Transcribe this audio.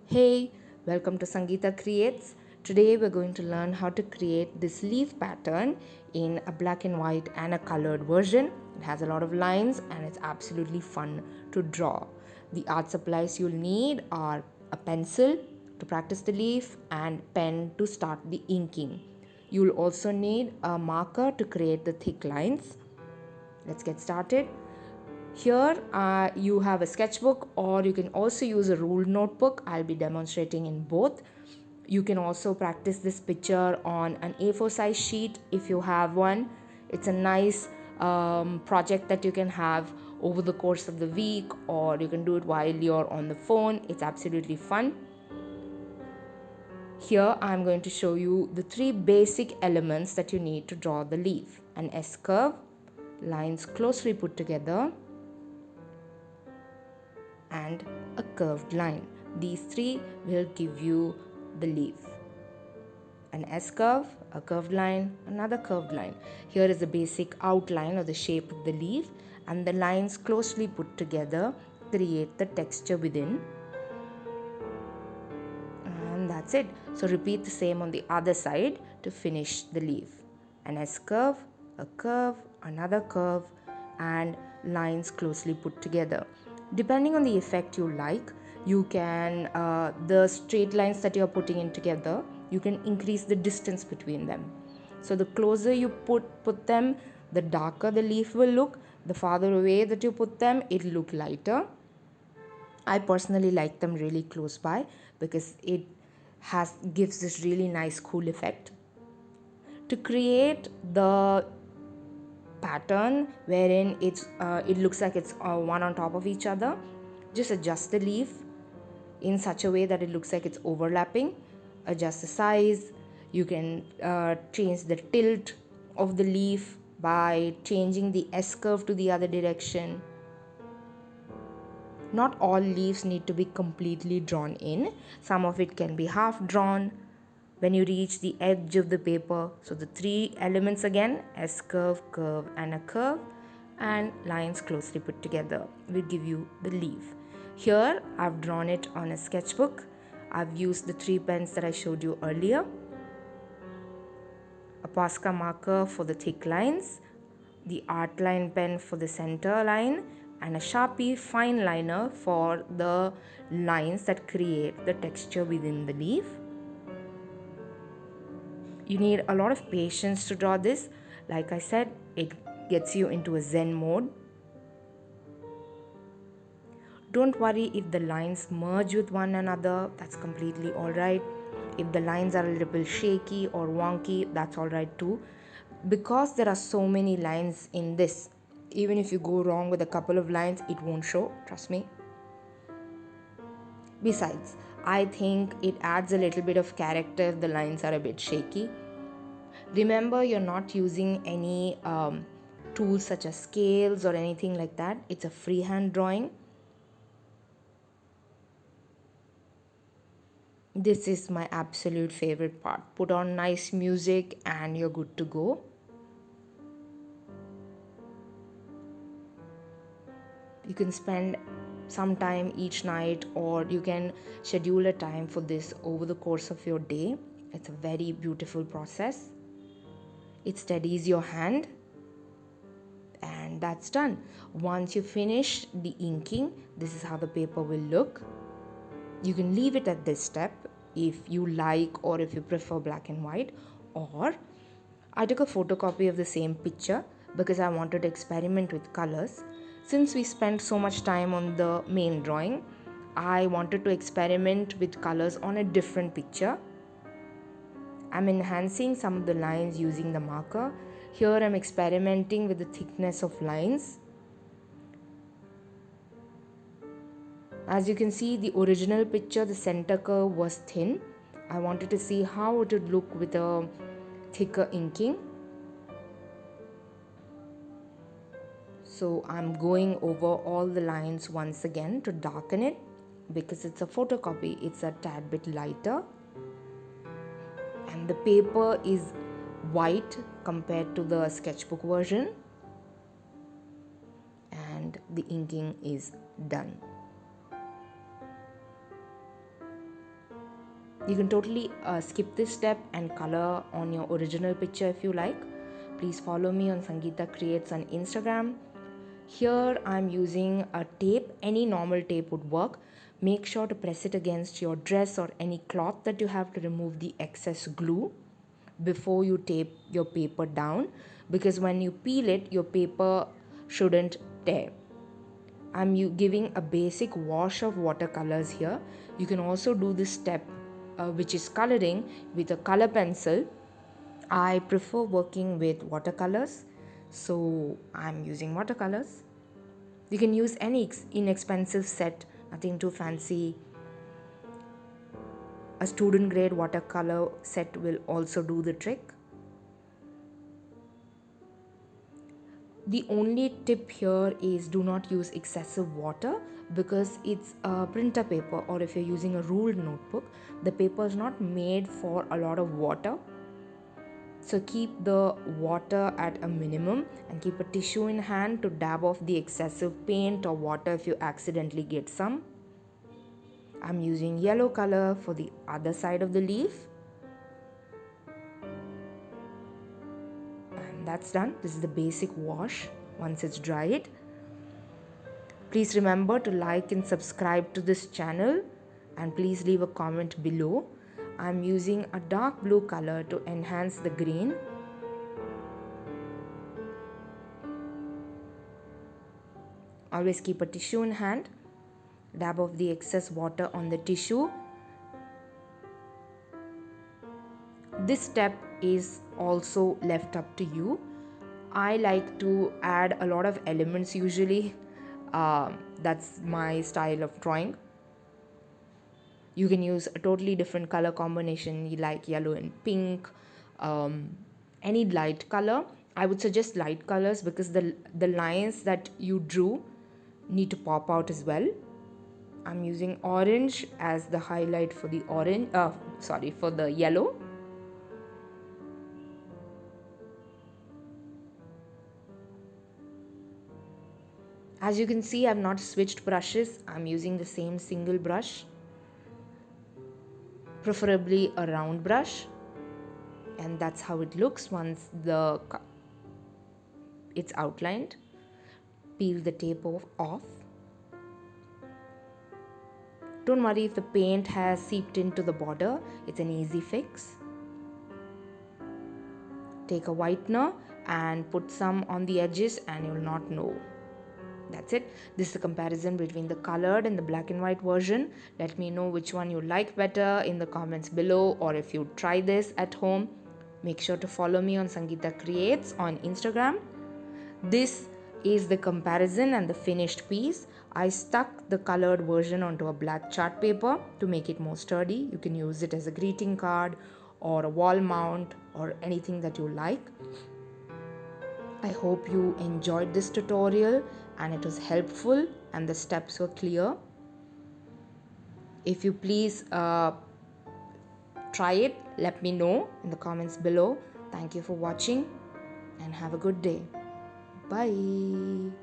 Hey, welcome to Sangeeta Creates. Today we're going to learn how to create this leaf pattern in a black and white and a colored version. It has a lot of lines and it's absolutely fun to draw. The art supplies you'll need are a pencil to practice the leaf and pen to start the inking. You'll also need a marker to create the thick lines. Let's get started. Here you have a sketchbook, or you can also use a ruled notebook. I'll be demonstrating in both. You can also practice this picture on an A4 size sheet if you have one. It's a nice project that you can have over the course of the week, or you can do it while you're on the phone. It's absolutely fun. Here I'm going to show you the three basic elements that you need to draw the leaf: an S curve, lines closely put together, and a curved line. These three will give you the leaf. An S curve, a curved line, another curved line. Here is the basic outline of the shape of the leaf, and the lines closely put together create the texture within. And that's it. So repeat the same on the other side to finish the leaf. An S curve, a curve, another curve, and lines closely put together. Depending on the effect you like, you can the straight lines that you're putting in together, you can increase the distance between them. So the closer you put them, the darker the leaf will look. The farther away that you put them, it'll look lighter. I personally like them really close by because it gives this really nice cool effect. To create the pattern wherein it looks like it's one on top of each other, just adjust the leaf in such a way that it looks like it's overlapping. Adjust the size. You can change the tilt of the leaf by changing the S curve to the other direction. Not all leaves need to be completely drawn in. Some of it can be half drawn when you reach the edge of the paper. So the three elements again: S curve, curve, and a curve, and lines closely put together will give you the leaf. Here I've drawn it on a sketchbook. I've used the three pens that I showed you earlier. A Posca marker for the thick lines, the art line pen for the center line, and a Sharpie fine liner for the lines that create the texture within the leaf. You need a lot of patience to draw this. Like I said, it gets you into a zen mode. Don't worry if the lines merge with one another, that's completely alright. If the lines are a little shaky or wonky, that's alright too. Because there are so many lines in this, even if you go wrong with a couple of lines, it won't show, trust me. Besides, I think it adds a little bit of character if the lines are a bit shaky. Remember, you're not using any tools such as scales or anything like that. It's a freehand drawing. This is my absolute favorite part. Put on nice music and you're good to go. You can spend some time each night, or you can schedule a time for this over the course of your day. It's a very beautiful process. It steadies your hand, and that's done. Once you finish the inking, this is how the paper will look. You can leave it at this step if you like, or if you prefer black and white. Or I took a photocopy of the same picture because I wanted to experiment with colors. Since we spent so much time on the main drawing, I wanted to experiment with colors on a different picture. I'm enhancing some of the lines using the marker. Here I'm experimenting with the thickness of lines. As you can see, the original picture, the center curve was thin. I wanted to see how it would look with a thicker inking. So I'm going over all the lines once again to darken it. Because it's a photocopy, it's a tad bit lighter. And the paper is white compared to the sketchbook version. And the inking is done. You can totally skip this step and color on your original picture if you like. Please follow me on Sangeeta Creates on Instagram. Here I'm using a tape. Any normal tape would work. Make sure to press it against your dress or any cloth that you have to remove the excess glue before you tape your paper down, because when you peel it, your paper shouldn't tear. I'm giving a basic wash of watercolors here. You can also do this step, which is coloring, with a color pencil. I prefer working with watercolors, so I'm using watercolors. You can use any inexpensive set, nothing too fancy. A student grade watercolor set will also do the trick. The only tip here is do not use excessive water, because it's a printer paper, or if you're using a ruled notebook, the paper is not made for a lot of water. So keep the water at a minimum and keep a tissue in hand to dab off the excessive paint or water if you accidentally get some. I'm using yellow color for the other side of the leaf. And that's done. This is the basic wash once it's dried. Please remember to like and subscribe to this channel, and please leave a comment below. I'm using a dark blue color to enhance the green. Always keep a tissue in hand. Dab off the excess water on the tissue. This step is also left up to you. I like to add a lot of elements usually. That's my style of drawing. You can use a totally different color combination, you like yellow and pink, any light color. I would suggest light colors because the lines that you drew need to pop out as well. I'm using orange as the highlight for the for the yellow. As you can see, I've not switched brushes. I'm using the same single brush, preferably a round brush, and that's how it looks once it's outlined. Peel the tape off. Don't worry if the paint has seeped into the border, it's an easy fix. Take a whitener and put some on the edges and you'll not know. That's it. This is the comparison between the colored and the black and white version. Let me know which one you like better in the comments below, or if you try this at home. Make sure to follow me on Sangeeta Creates on Instagram. This is the comparison and the finished piece. I stuck the colored version onto a black chart paper to make it more sturdy. You can use it as a greeting card or a wall mount or anything that you like. I hope you enjoyed this tutorial and it was helpful and the steps were clear. If you please try it, let me know in the comments below. Thank you for watching and have a good day. Bye.